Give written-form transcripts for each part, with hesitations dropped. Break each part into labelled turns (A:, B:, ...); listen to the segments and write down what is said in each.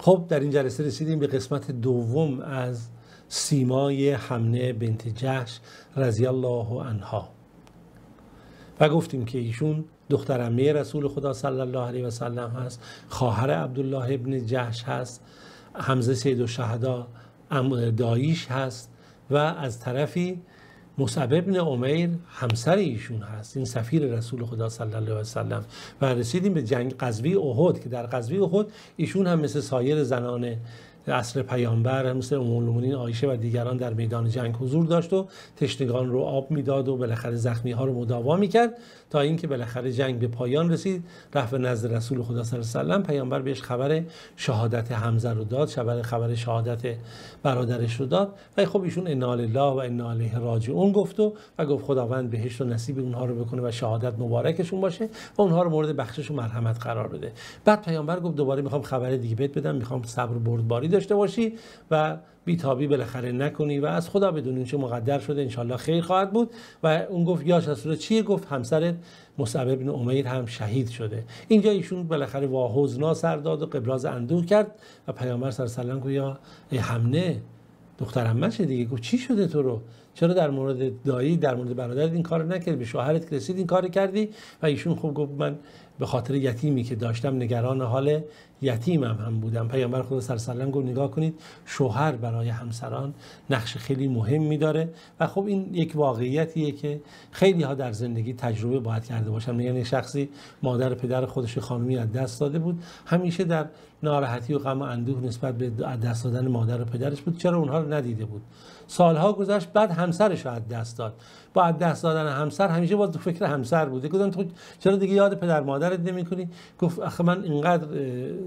A: خب در این جلسه رسیدیم به قسمت دوم از سیمای حمنه بنت جحش رضی الله عنها و گفتیم که ایشون دختر عمه رسول خدا صلی الله علیه و سلم هست، خواهر عبدالله ابن جحش هست، حمزه سید الشهدا داییش هست و از طرفی مصعب ابن عمیر همسر ایشون هست، این سفیر رسول خدا صلی الله علیه و سلم. و رسیدیم به جنگ غزوه احد که در غزوه احد ایشون هم مثل سایر زنان عصر پیامبر، مثل ام المؤمنین عایشه و دیگران در میدان جنگ حضور داشت و تشنگان رو آب میداد و بالاخره زخمی ها رو مداوا میکرد تا اینکه بالاخره جنگ به پایان رسید. رفت نزد رسول خدا صلی الله علیه و سلم، پیامبر بهش خبر شهادت حمزه رو داد، خبر شهادت برادرش رو داد و خب ایشون انا لله و انا الیه راجعون گفت و گفت خداوند بهشت و نصیب اونها رو بکنه و شهادت مبارکشون باشه و اونها رو مورد بخشش و مرحمت قرار بده. بعد پیامبر گفت دوباره میخوام خبر دیگه بهت بدم، میخوام صبر بردباری داشته باشی و بیتابی بالاخره نکنی و از خدا بدونی چه مقدر شده انشالله خیر خواهد بود. و اون گفت یا رسول الله چیه؟ گفت همسرت مصعب ابن عمیر هم شهید شده. اینجا ایشون بالاخره واحزنا سر داد و قبراز اندوه کرد و پیامبر صلی الله علیه و آله گفت یا حمنه دختر عمه‌شه دیگه. گفت چی شده تو رو؟ چرا در مورد دایی، در مورد برادرت این کارو نکردی؟ به شوهرت که رسید این کارو کردی؟ و ایشون خب گفت من به خاطر یتیمی که داشتم نگران حال یتیمم هم بودم. پیامبر خدا صلی الله علیه و آله گفت نگاه کنید شوهر برای همسران نقش خیلی مهمی داره و خب این یک واقعیتیه که خیلی ها در زندگی تجربه باید کرده باشن. میگن شخصی مادر پدر خودش خانمی از دست داده بود، همیشه در ناراحتی و غم و اندوه نسبت به از دست دادن مادر و پدرش بود، چرا اونها رو ندیده بود. سالها گذشت بعد همسرش رو از دست داد، با از دست دادن همسر همیشه باز فکر همسر بوده. گفتم تو چرا دیگه یاد پدر مادرت نمی‌کنی؟ گفت آخه من اینقدر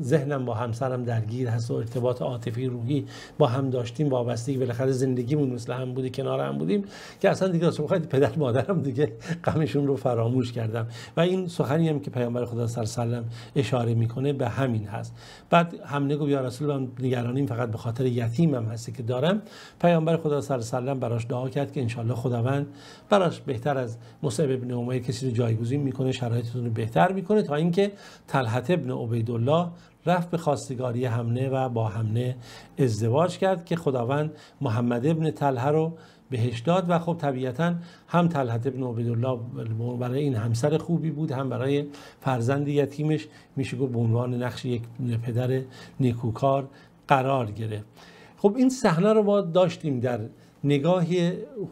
A: ذهنم با همسرم درگیر هست و ارتباط عاطفی روحی با هم داشتیم، وابستگی بالاخره زندگیمون مثل هم بوده، کنار هم بودیم که اصلا دیگه بخواید پدر مادرم دیگه غمشون رو فراموش کردم. و این سخنی هم که پیامبر خدا صلی الله علیه و سلم اشاره میکنه به همین هست. بعد حمنه گفت یا رسول الله نگرانیم فقط به خاطر یتیمم هستی که دارم. پیامبر خدا صلی الله علیه و سلم براش دعا کرد که ان شاءالله خداوند براش بهتر از مصعب ابن عمیر کسی رو جایگزین میکنه، شرایطتون رو بهتر میکنه، تا اینکه طلحه ابن عبیدالله رفت به خواستگاری حمنه و با حمنه ازدواج کرد که خداوند محمد ابن طلحه رو بهش داد. و خب طبیعتا هم طلحه ابن عبیدالله برای این همسر خوبی بود، هم برای فرزند یتیمش میشه گفت به عنوان نقش یک پدر نیکوکار قرار گرفت. خب این صحنه رو ما داشتیم در نگاه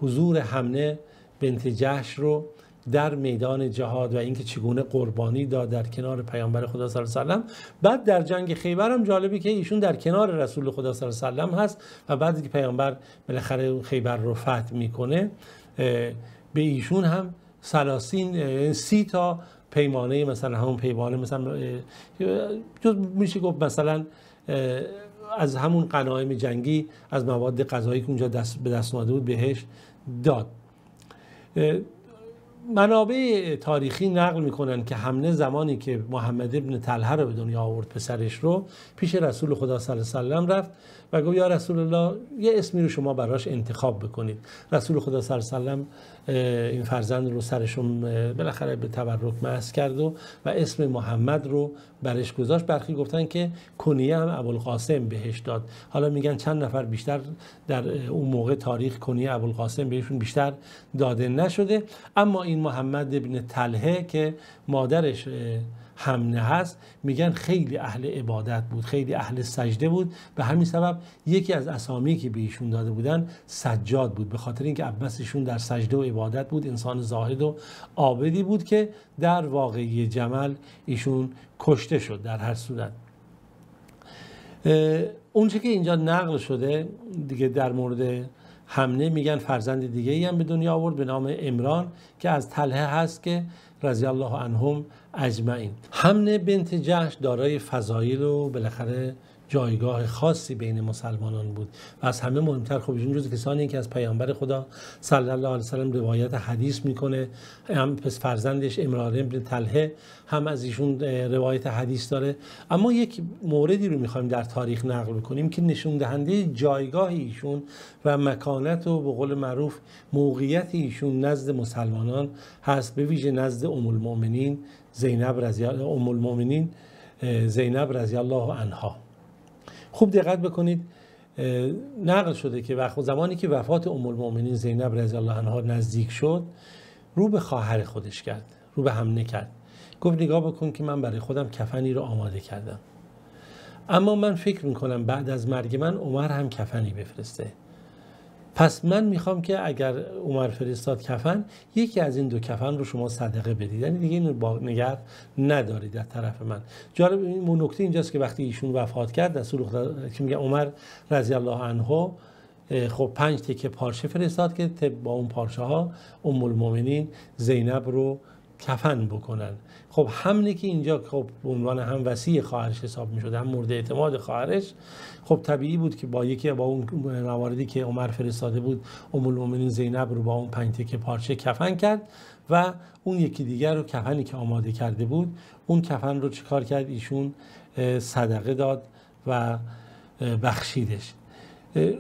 A: حضور حمنه بنت جحش رو در میدان جهاد و اینکه چگونه قربانی داد در کنار پیامبر خدا صلی الله علیه و سلم. بعد در جنگ خیبر هم جالبی که ایشون در کنار رسول خدا صلی الله علیه و سلم هست و بعد که پیامبر بالاخره خیبر رو فتح میکنه به ایشون هم 30 تا پیمانه، مثلا همون پیمانه مثلا میشه گفت مثلا از همون غنایم جنگی از مواد غذایی که اونجا به دست اومده بود بهش داد. منابع تاریخی نقل میکنن که حمنه زمانی که محمد ابن طلحه رو به دنیا آورد پسرش رو، پیش رسول خدا صلی الله علیه و سلم رفت و گفت یا رسول الله یه اسمی رو شما براش انتخاب بکنید. رسول خدا صلی الله علیه و سلم این فرزند رو سرشون بالاخره به تبرک مسح کرد و اسم محمد رو برش گذاشت. برخی گفتن که کنیه هم ابوالقاسم بهش داد. حالا میگن چند نفر بیشتر در اون موقع تاریخ کنیه ابوالقاسم بهشون بیشتر داده نشده، اما این محمد ابن طلحه که مادرش حمنه هست میگن خیلی اهل عبادت بود، خیلی اهل سجده بود. به همین سبب یکی از اسامی که به ایشون داده بودن سجاد بود، به خاطر اینکه عباسشون در سجده و عبادت بود، انسان زاهد و عابدی بود که در واقعه جمل ایشون کشته شد. در هر صورت اونچه که اینجا نقل شده دیگه در مورد حمنه میگن فرزند دیگه ای هم به دنیا آورد به نام عمران که از طلحه هست که رضی الله عنهم اجمعین. حمنه بنت جحش دارای فضایل و بالاخره جایگاه خاصی بین مسلمانان بود و از همه مهمتر خب ایشون جز کسانی که از پیامبر خدا صلی الله علیه و سلم روایت حدیث میکنه، هم پس فرزندش عمران بن طلحه هم از ایشون روایت حدیث داره. اما یک موردی رو میخوایم در تاریخ نقل بکنیم که نشون دهنده جایگاه ایشون و مکانت و به قول معروف موقعیت ایشون نزد مسلمانان هست، به ویژه نزد ام المؤمنین زینب رضی الله عنها. خوب دقت بکنید، نقل شده که زمانی که وفات ام المؤمنین زینب رضی الله عنها نزدیک شد، رو به خواهر خودش کرد، رو به حمنه کرد، گفت نگاه بکن که من برای خودم کفنی رو آماده کردم، اما من فکر میکنم بعد از مرگ من عمر هم کفنی بفرسته، پس من میخوام که اگر عمر فرستاد کفن، یکی از این 2 کفن رو شما صدقه بدید، یعنی دیگه اینو با نگه ندارید در طرف من. جالب این نکته اینجاست که وقتی ایشون وفات کرد، رسول خدا که میگه عمر رضی الله عنه خب 5 تکه پارچه فرستاد که با اون پارچه ها ام المؤمنین زینب رو کفن بکنن. خب حمنه که اینجا خب به عنوان هم وصی خواهرش حساب می‌شد، هم مورد اعتماد خواهرش، خب طبیعی بود که با اون مواردی که عمر فرستاده بود ام المؤمنین زینب رو با اون 5 تکه پارچه کفن کرد و اون یکی دیگر رو، کفنی که آماده کرده بود، اون کفن رو چیکار کرد؟ ایشون صدقه داد و بخشیدش.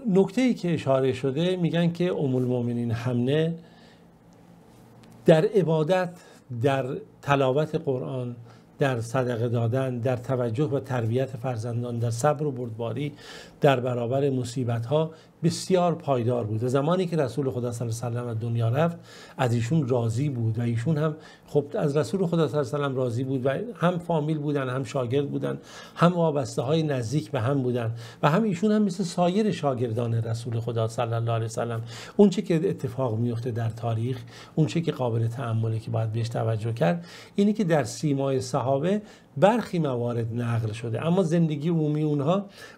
A: نکته‌ای که اشاره شده، میگن که ام المؤمنین حمنه در عبادت، در تلاوت قرآن، در صدقه دادن، در توجه و تربیت فرزندان، در صبر و بردباری در برابر مصیبت‌ها بسیار پایدار بود. و زمانی که رسول خدا صلی الله علیه و سلم از دنیا رفت، از ایشون راضی بود و ایشون هم خب از رسول خدا صلی الله علیه و سلم راضی بود و هم فامیل بودن، هم شاگرد بودن، هم وابسته های نزدیک به هم بودن و هم ایشون هم مثل سایر شاگردان رسول خدا صلی الله علیه و سلم، اون چه که اتفاق میفته در تاریخ، اون چه که قابل تأمله که باید بهش توجه کرد، اینی که در سیمای صحابه برخی موارد نقل شده، اما زندگی عمومی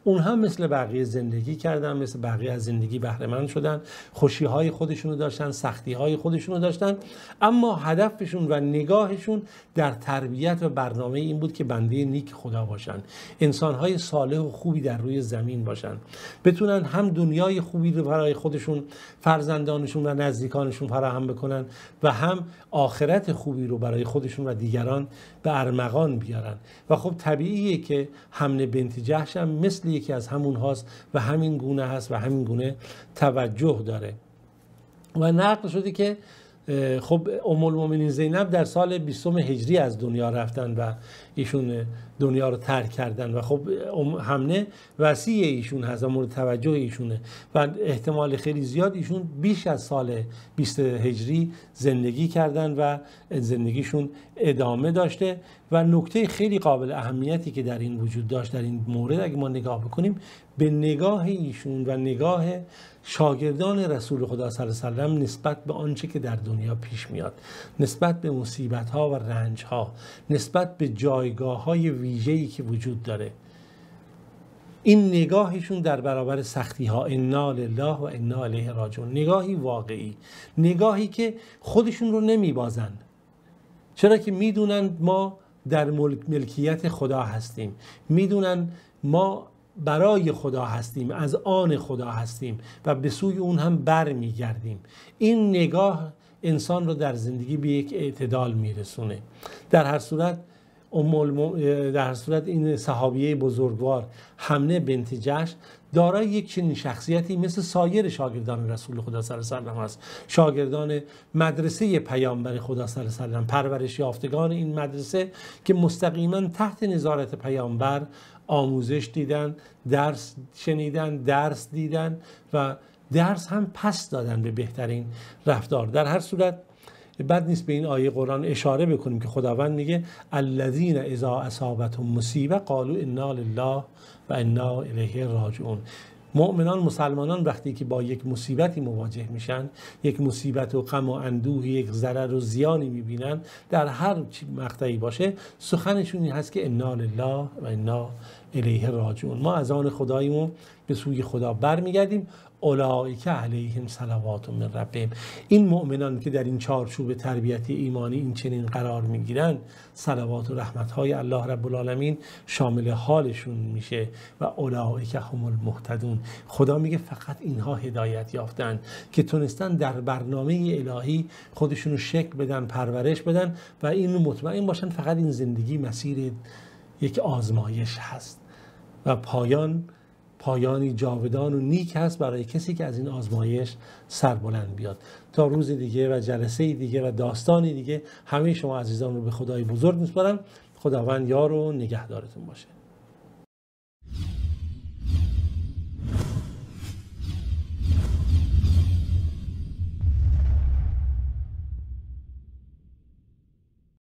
A: اونها مثل بقیه زندگی کردن، مثل بقیه از زندگی بهره مند شدن، خوشی‌های خودشونو داشتن، سختی‌های خودشونو داشتن، اما هدفشون و نگاهشون در تربیت و برنامه این بود که بنده نیک خدا باشن، انسان‌های صالح و خوبی در روی زمین باشن، بتونن هم دنیای خوبی رو برای خودشون، فرزندانشون و نزدیکانشون فراهم بکنن و هم آخرت خوبی رو برای خودشون و دیگران به ارمغان بیارن. و خب طبیعیه که حمنه بنت جحش هم مثل یکی از همون هاست و همین گونه هست و همین گونه توجه داره. و نقل شده که خب ام المؤمنین زینب در سال 20 هجری از دنیا رفتن و ایشون دنیا رو ترک کردن و خب حمنه وصی ایشون هست و مورد توجه ایشونه و احتمال خیلی زیاد ایشون بیش از سال 20 هجری زندگی کردن و زندگیشون ادامه داشته. و نکته خیلی قابل اهمیتی که در این وجود داشت در این مورد، اگه ما نگاه بکنیم به نگاه ایشون و نگاه شاگردان رسول خدا صلی الله علیه و سلم نسبت به آنچه که در دنیا پیش میاد، نسبت به مصیبت‌ها و رنج‌ها، نسبت به جایگاه‌های ویژه‌ای که وجود داره، این نگاهشون در برابر سختی‌ها، انا لله و انا الیه راجعون، نگاهی واقعی، نگاهی که خودشون رو نمیبازن، چرا که میدونن ما در ملکیت خدا هستیم، میدونن ما برای خدا هستیم، از آن خدا هستیم و به سوی اون هم بر میگردیم. این نگاه انسان رو در زندگی به یک اعتدال میرسونه. در هر صورت این صحابیه بزرگوار حمنه بنت جحش دارای یک چنین شخصیتی مثل سایر شاگردان رسول خدا صلی الله علیه و سلم است، شاگردان مدرسه پیامبر خدا صلی الله علیه و سلم، پرورش یافتگان این مدرسه که مستقیما تحت نظارت پیامبر آموزش دیدن، درس شنیدن، درس دیدن و درس هم پس دادن به بهترین رفتار. در هر صورت بد نیست به این آیه قرآن اشاره بکنیم که خداوند میگه الذین اذا اصابتهم مصیبه قالوا انا لله و انا الیه راجعون. مؤمنان، مسلمانان وقتی که با یک مصیبتی مواجه میشن، یک مصیبت و غم و اندوه، یک ضرر و زیانی میبینن، در هر مقطعی باشه، سخنشون این هست که انا لله و انا الیه راجعون. ما از آن خداییم به سوی خدا برمیگردیم. اولئک علیهم صلوات من ربهم. این مؤمنان که در این چارچوب تربیتی ایمانی این چنین قرار میگیرن، صلوات و رحمت‌های الله رب العالمین شامل حالشون میشه و اولئک هم المهتدون. خدا میگه فقط اینها هدایت یافتن که تونستن در برنامه الهی خودشون رو شکل بدن، پرورش بدن و این مطمئن باشن فقط این زندگی مسیر یک آزمایش هست و پایانی جاودان و نیک هست برای کسی که از این آزمایش سربلند بیاد. تا روز دیگه و جلسه دیگه و داستانی دیگه همه شما عزیزان رو به خدای بزرگ میسپارم. خداوند یار و نگهدارتون باشه.